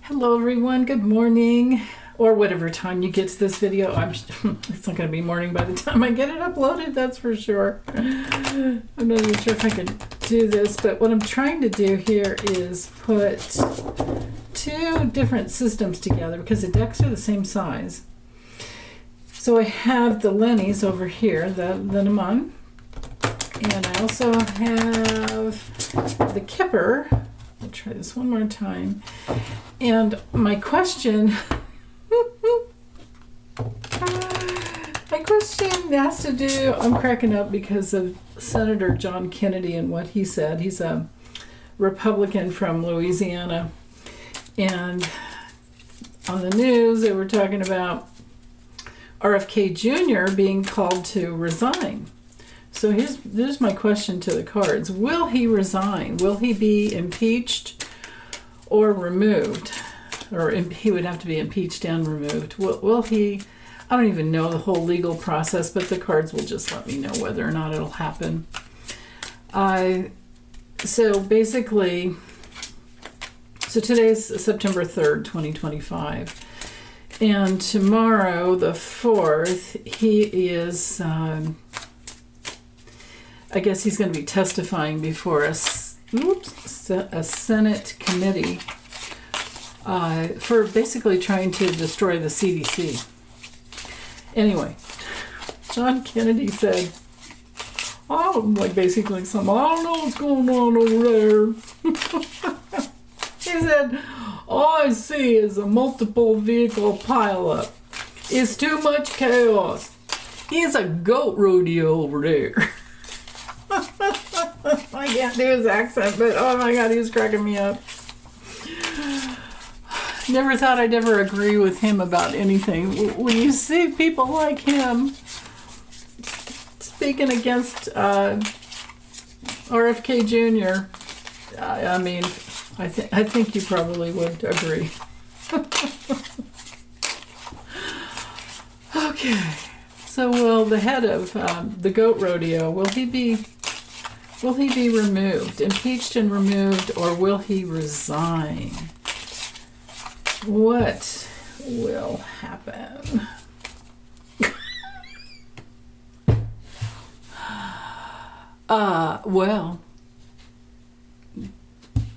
Hello everyone, good morning, or whatever time you get to this video. It's not going to be morning by the time I get it uploaded, that's for sure. I'm not even sure if I can do this, but what I'm trying to do here is put two different systems together because the decks are the same size. So I have the Lennies over here that I'm on, and I also have the Kipper. I'll try this one more time. And my question, has to do, I'm cracking up because of Senator John Kennedy and what he said. He's a Republican from Louisiana. And on the news, they were talking about RFK Jr. being called to resign. So here's my question to the cards. Will he resign? Will he be impeached or removed? Or he would have to be impeached and removed. Will he? I don't even know the whole legal process, but the cards will just let me know whether or not it'll happen. So basically, today's September 3rd, 2025. And tomorrow, the 4th, he is... I guess he's going to be testifying before a Senate committee for basically trying to destroy the CDC. Anyway, John Kennedy said, basically something, I don't know what's going on over there. He said, all I see is a multiple vehicle pileup. It's too much chaos. He's a goat rodeo over there. I can't do his accent, but oh my god, he was cracking me up. Never thought I'd ever agree with him about anything. When you see people like him speaking against RFK Jr., I think you probably would agree. Okay, so will the head of the goat rodeo, will he be removed, impeached and removed, or will he resign? What will happen? Well,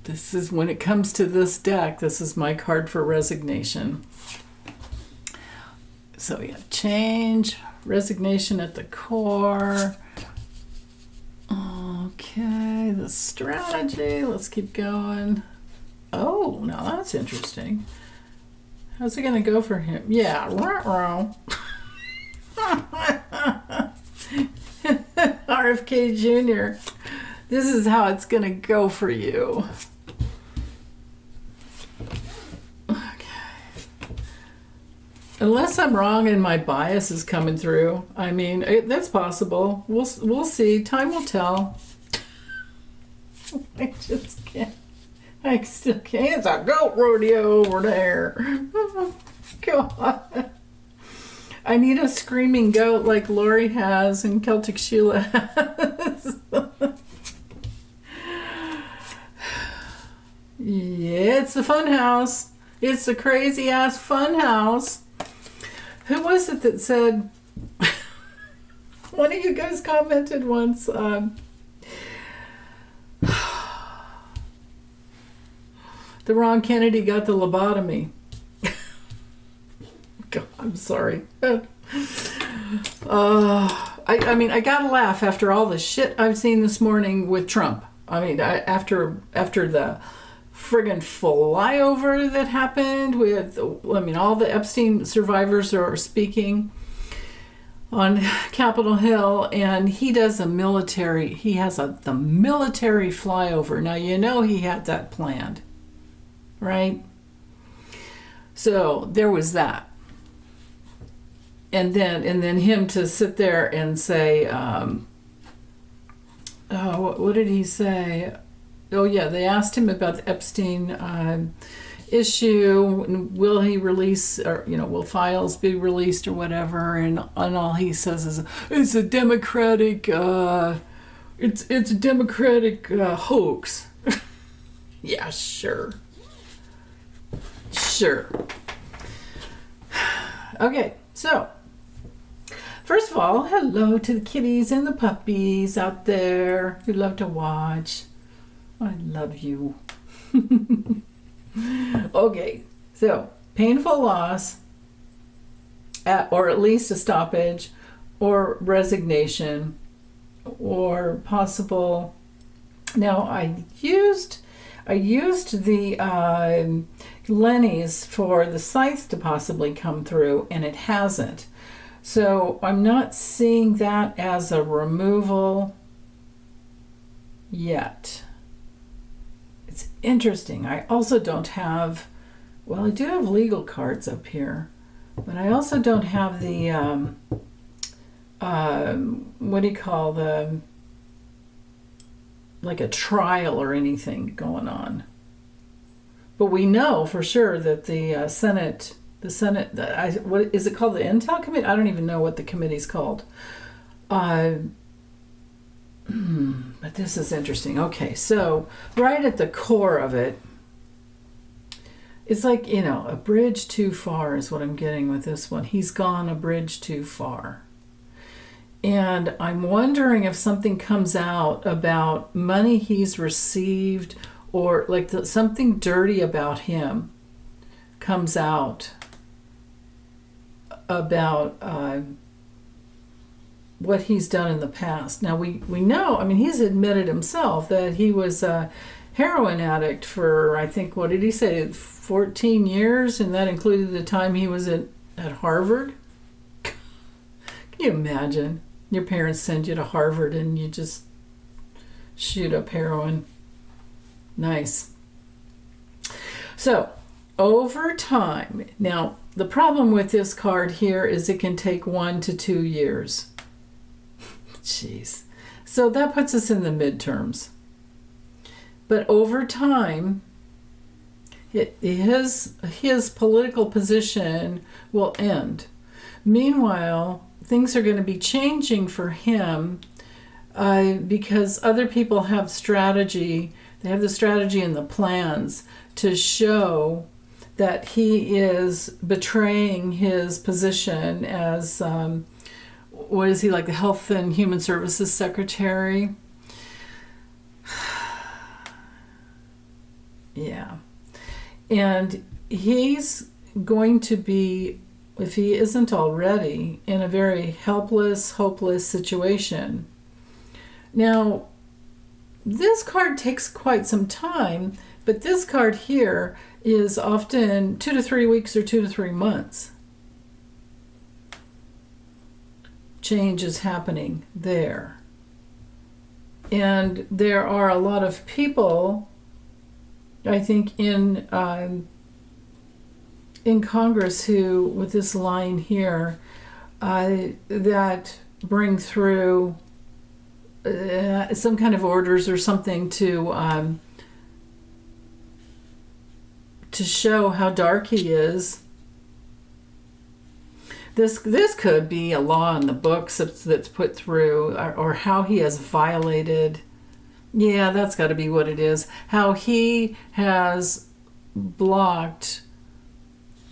this is, when it comes to this deck, this is my card for resignation. So we have change, resignation at the core. Okay, the strategy, let's keep going. Oh, now that's interesting. How's it going to go for him? Yeah, ruh-roh. RFK Jr., this is how it's going to go for you. Unless I'm wrong and my bias is coming through. I mean, that's possible. We'll see. Time will tell. I just can't. I still can't. It's a goat rodeo over there. God. I need a screaming goat like Lori has and Celtic Sheila has. Yeah, it's the fun house. It's the crazy ass fun house. Who was it that said, one of you guys commented once, the wrong Kennedy got the lobotomy. God, I'm sorry. I mean, I gotta laugh after all the shit I've seen this morning with Trump. I mean, after the friggin' flyover that happened with, all the Epstein survivors are speaking on Capitol Hill, and he has the military flyover. Now, he had that planned, right? So there was that. And then him to sit there and say, what did he say? Oh yeah, they asked him about the Epstein issue. Will he release, or will files be released or whatever? And all he says is, it's a Democratic, it's a Democratic hoax. Yeah, sure. Sure. Okay, so first of all, hello to the kitties and the puppies out there who love to watch. I love you. Okay, so painful loss, or at least a stoppage, or resignation, or possible. Now I used the Lenny's for the scythe to possibly come through, and it hasn't. So I'm not seeing that as a removal yet. It's interesting. I also don't have, well, I do have legal cards up here, but I also don't have the, what do you call like a trial or anything going on. But we know for sure that the Senate, what is it called? The Intel Committee? I don't even know what the committee's called. But this is interesting. Okay, so right at the core of it, it's like, a bridge too far is what I'm getting with this one. He's gone a bridge too far. And I'm wondering if something comes out about money he's received, or like something dirty about him comes out about what he's done in the past. Now we know, he's admitted himself that he was a heroin addict for, I think, what did he say, 14 years, and that included the time he was at Harvard. Can you imagine? Your parents send you to Harvard and you just shoot up heroin. Nice. So, over time, now the problem with this card here is it can take 1 to 2 years. Jeez. So that puts us in the midterms. But over time, his political position will end. Meanwhile, things are going to be changing for him because other people have strategy. They have the strategy and the plans to show that he is betraying his position as, what is he, like the Health and Human Services Secretary? Yeah. And he's going to be, if he isn't already, in a very helpless, hopeless situation. Now, this card takes quite some time, but this card here is often 2 to 3 weeks or 2 to 3 months. Change is happening there. And there are a lot of people, I think, in Congress who, with this line here, that bring through some kind of orders or something to show how dark he is. This could be a law in the books that's put through, or how he has violated. Yeah, that's got to be what it is. How he has blocked,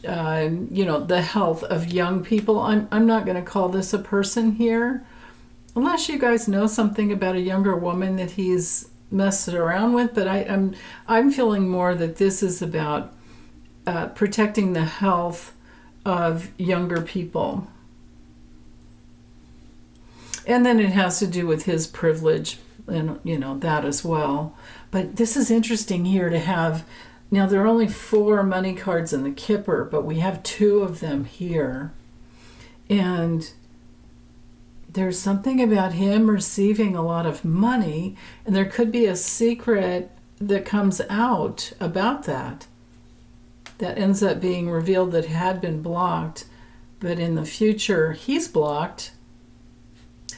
the health of young people. I'm not going to call this a person here, unless you guys know something about a younger woman that he's messed around with. But I'm feeling more that this is about protecting the health of younger people. And then it has to do with his privilege and, that as well. But this is interesting here to have, now there are only 4 money cards in the Kipper, but we have 2 of them here. And there's something about him receiving a lot of money, and there could be a secret that comes out about that ends up being revealed that had been blocked, but in the future he's blocked.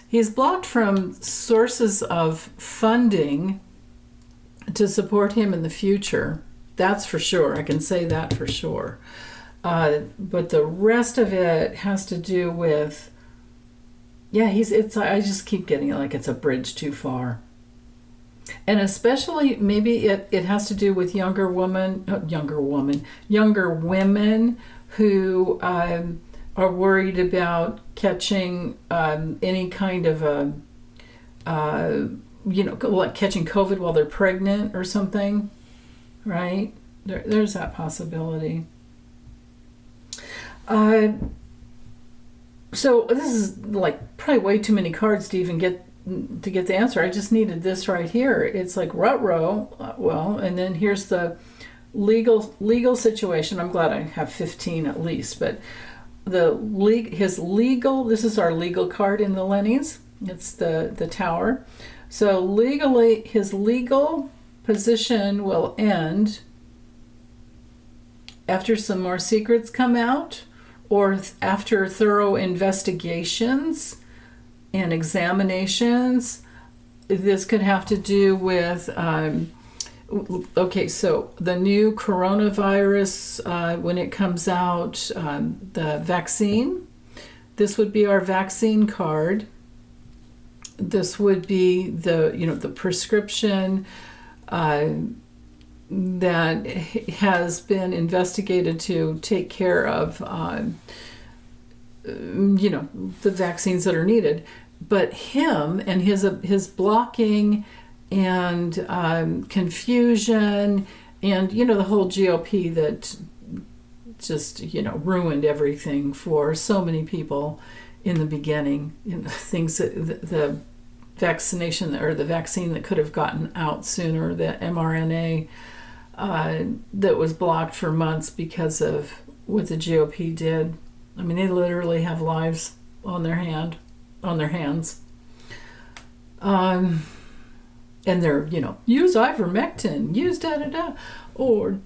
He's blocked from sources of funding to support him in the future. That's for sure. I can say that for sure. But the rest of it has to do with, I just keep getting it like it's a bridge too far. And especially maybe it has to do with younger women who are worried about catching any kind of a, like catching COVID while they're pregnant or something, right? There's that possibility. So this is like probably way too many cards to even get the answer. I just needed this right here. It's like ruh-roh, well, and then here's the legal situation. I'm glad I have 15 at least, but this is our legal card in the Lennies. It's the Tower. So legally, his legal position will end after some more secrets come out, or after thorough investigations and examinations. This could have to do with, so the new coronavirus, when it comes out, the vaccine, this would be our vaccine card. This would be the prescription that has been investigated to take care of, the vaccines that are needed. But him and his blocking and confusion and, the whole GOP that just, ruined everything for so many people in the beginning. Things that the vaccination or the vaccine that could have gotten out sooner, the mRNA that was blocked for months because of what the GOP did. I mean, they literally have lives on their hands. And they're, use ivermectin, use da-da-da, or,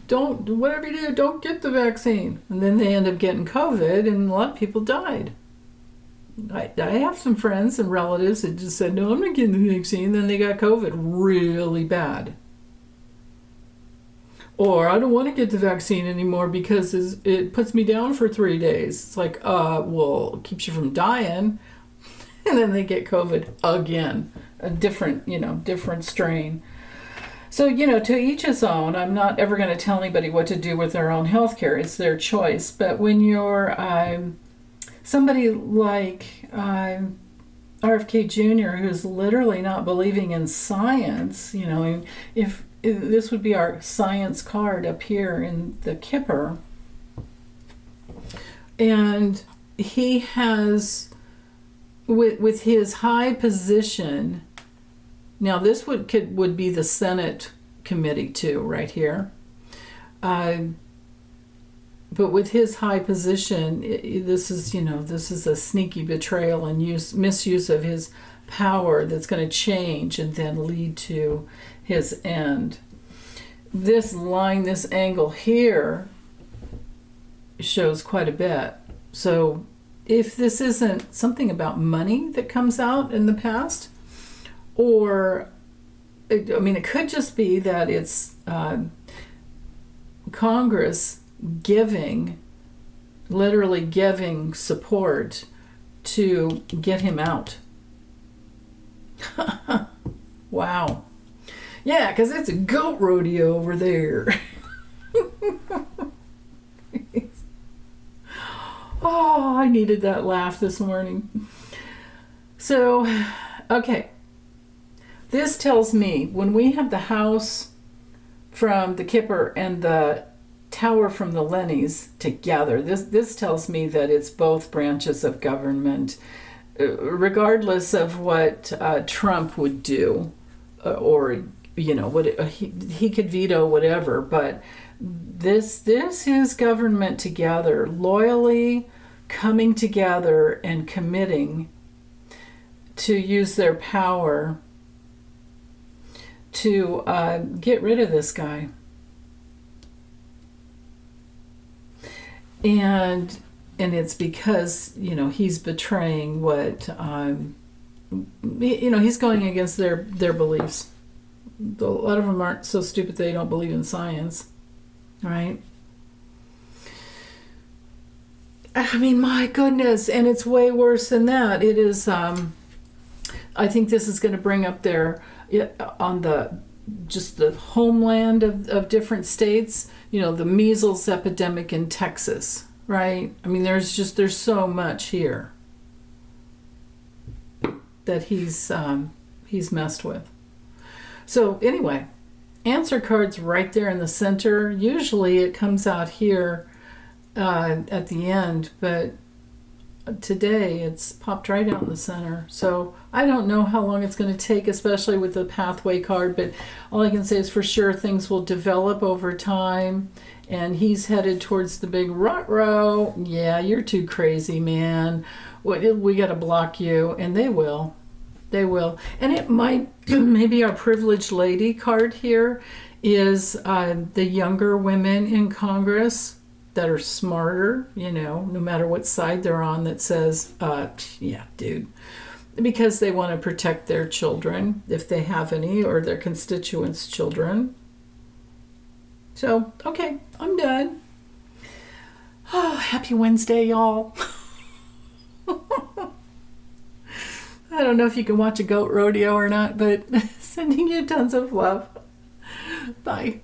don't, whatever you do, don't get the vaccine. And then they end up getting COVID, and a lot of people died. I have some friends and relatives that just said, no, I'm not getting the vaccine. Then they got COVID really bad. Or I don't want to get the vaccine anymore because it puts me down for 3 days. It's like, well, it keeps you from dying. And then they get COVID again, a different strain. So, to each his own. I'm not ever going to tell anybody what to do with their own health care. It's their choice. But when you're somebody like RFK Jr., who's literally not believing in science, if this would be our science card up here in the Kipper, and he has, with his high position, now this would be the Senate committee too, right here. But with his high position, this is a sneaky betrayal and misuse of his power that's going to change and then lead to his end. This line, this angle here, shows quite a bit. So if this isn't something about money that comes out in the past, or it could just be that it's Congress literally giving support to get him out. Wow. Yeah, because it's a goat rodeo over there. Oh, I needed that laugh this morning. So, okay. This tells me when we have the house from the Kipper and the Tower from the Lennies together, this tells me that it's both branches of government, regardless of what Trump would do, or he could veto whatever, but this is government together, loyally coming together and committing to use their power to get rid of this guy. And it's because, he's betraying what, he's going against their beliefs. A lot of them aren't so stupid they don't believe in science, right? I mean, my goodness, and it's way worse than that. It is, I think this is going to bring up their on just the homeland of different states. The measles epidemic in Texas, right? I mean, there's so much here that he's messed with. So anyway, answer card's right there in the center. Usually it comes out here at the end, but today it's popped right out in the center. So I don't know how long it's going to take, especially with the pathway card, but all I can say is for sure things will develop over time, and he's headed towards the big rut-row. Yeah, you're too crazy, man. We got to block you, and they will. And it might, maybe our privileged lady card here is the younger women in Congress that are smarter, no matter what side they're on, that says, yeah, dude, because they want to protect their children, if they have any, or their constituents' children. So, okay, I'm done. Oh, happy Wednesday, y'all. I don't know if you can watch a goat rodeo or not, but sending you tons of love. Bye.